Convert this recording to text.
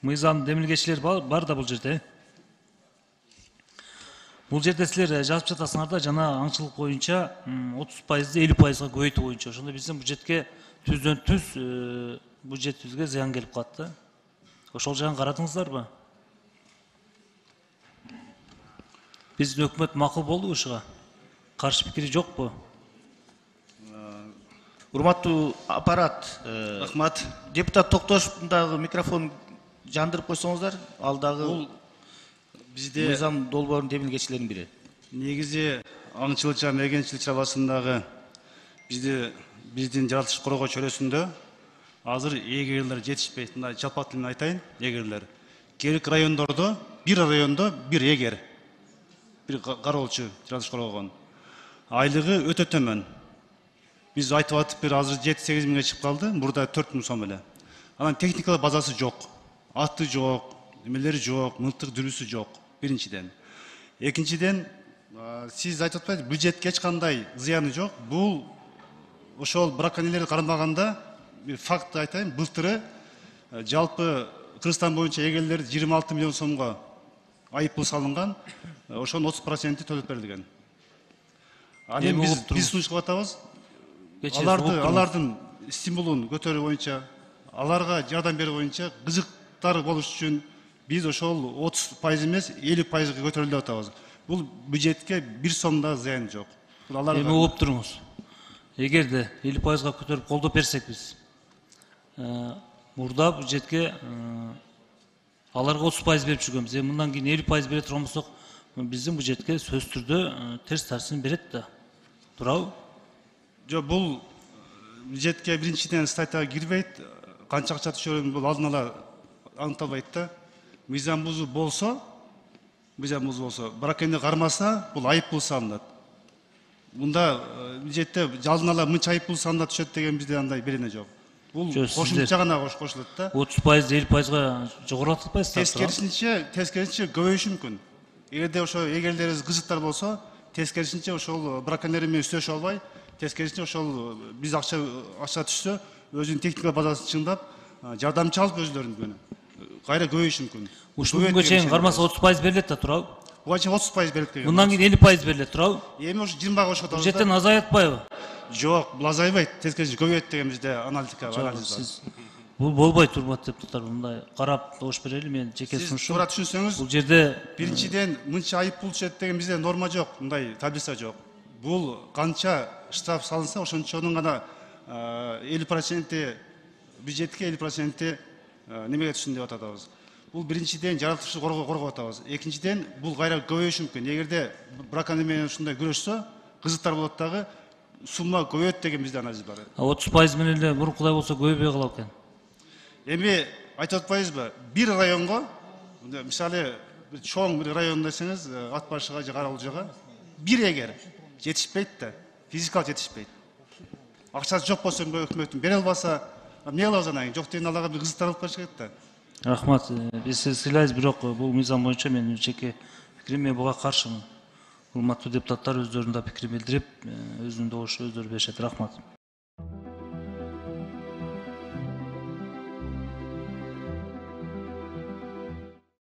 мыйзам демилгечилер бар да бул жерде. Бул жерде силер жазып жатасыңар да жана аңчылык боюнча 30%, 50%га көбөйтүү боюнча. Ошондо биздин бюджетке түздөн түз бюджетибизге зыян келип калат да. Ошол жагын карадыңыздарбы? Биздин өкмөт макул болду ушуга? Каршы пикири жокпу? Урматтуу аппарат, рахмат. Депутат Токтошовдагы микрофон жандырып койсоңуздар, ал дагы Бизде мыйзам долбоорунун демилгечилеринин бири. негизи аңчылык жана мергенчилик чарбасындагы биздин жаратылыш коргоо чөйрөсүндө азыр эгерлер жетишпейт. Мындай жалпак тил менен айтайын, эгерлер. Керик райондордо бир райондо бир эгер, бир кароолчу жаратылыш коргогон. Айлыгы өтө төмөн. Биз айтып атып бир азыр 7-8 миңге чыгып калды, мурда 4 миң сом эле. Анан техникалык базасы жок, аты жок, эмелери жок, мылтык дүрүсү жок. Биринчиден. Экинчиден, сиз айтып атпайсызбы, бюджетке эч кандай зыяны жок. Бул ошол браконьерлерди кармаганда бир факт айтайын, былтыры жалпы Кыргызстан боюнча эгерлер 26 миллион сомго айыппул салынган, ошонун 30% төлөп берилген. Анан биз сунуш кылып атабыз. Алардын стимулун көтөрүү боюнча, аларга жардам берүү боюнча кызыктар болуш үчүн биз ошол 30% эмес 50%га көтөрүлүп атабыз. Бул бюджетке бир сом да зыян жок. Эми угуп туруңуз. Эгерде 50%га көтөрүп колдоп берсек биз, мурда бюджетке аларга 30% берип жүргөнбүз. Мындан кийин 50% бере турган болсок, биздин бюджетке сөзсүз түрдө терс таасирин берет да. Туурабы? Жок, бул бюджетке биринчиден статьяга кирбейт. Канча акча түшөрүн бул алдын ала аныкталбайт да. Мыйзам бузуу болсо, браконьер кармаса, бул айыппул салынат. Мында бюджетте алдын ала мынча айыппул салынат түшөт деген бизде андай берене жок. Бул кошумча гана кошулат да. 30%, 50%га жогорулатпайсыздар. Тескерисинче көбөйүшү мүмкүн. Эгерде ошо эгерлерибиз кызыктар болсо, тескерисинче ошол браконьер менен үстөшө албай, тескерисинче ошол биз акча түшсө, өзүнүн техникалык базасын чыңдап, жардамчы алып өзлөрүнүн кайра көбөйүшү мүмкүн. Ушул күнгө чейин кармаса 30% берилет да, туурабы? Буга чейин 30% берилет деген. Мындан кийин 50% берилет, туурабы? Эми ушу 20га кошуп атабыз. Бюджеттен азаятпайбы? Жок, бул азайбайт, тескерисинче көбөйөт деген бизде анализ бар. Бул болбойт, урматтуу депутаттар, мындай карап добуш берели, мен жеке сунушум. Сиз туура түшүнсөңүз, бул жерде биринчиден мынча айыппул түшөт деген бизде норма жок, мындай таблица жок. Бул канча штраф салынса, ошончонун гана 50% бюджетке, 50% немеге түшсүн деп атабыз. Бул биринчиден жаратылышты коргоп атабыз. Экинчиден, бул кайра көбөйүшү мүмкүн. Эгерде браконьер менен ушундай күрөшсө, кызыктар болот дагы, сумма көбөйөт деген бизде анализ бар. 30% менен эле мурункудай болсо көбөйбөй калат экен. Эми айтып атпайбызбы? Бир районго, мисалы чоң бир район десеңиз, Ат башыга же Караолжага бир эгер жетишпейт да, физикалык жетишпейт. Акчасы жок болсо өкмөттүн бере албаса, эмне кылабыз анан? Жок деген аларга бир кызыктар алып бериш керек да. Рахмат. Биз сизди сыйлайбыз, бирок бул мыйзам боюнча менин жеке пикирим, мен буга каршымын. Урматтуу депутаттар өздөрүнүн да пикирин билдирип, өзүнүн добуш өздөрү беришет. Рахмат.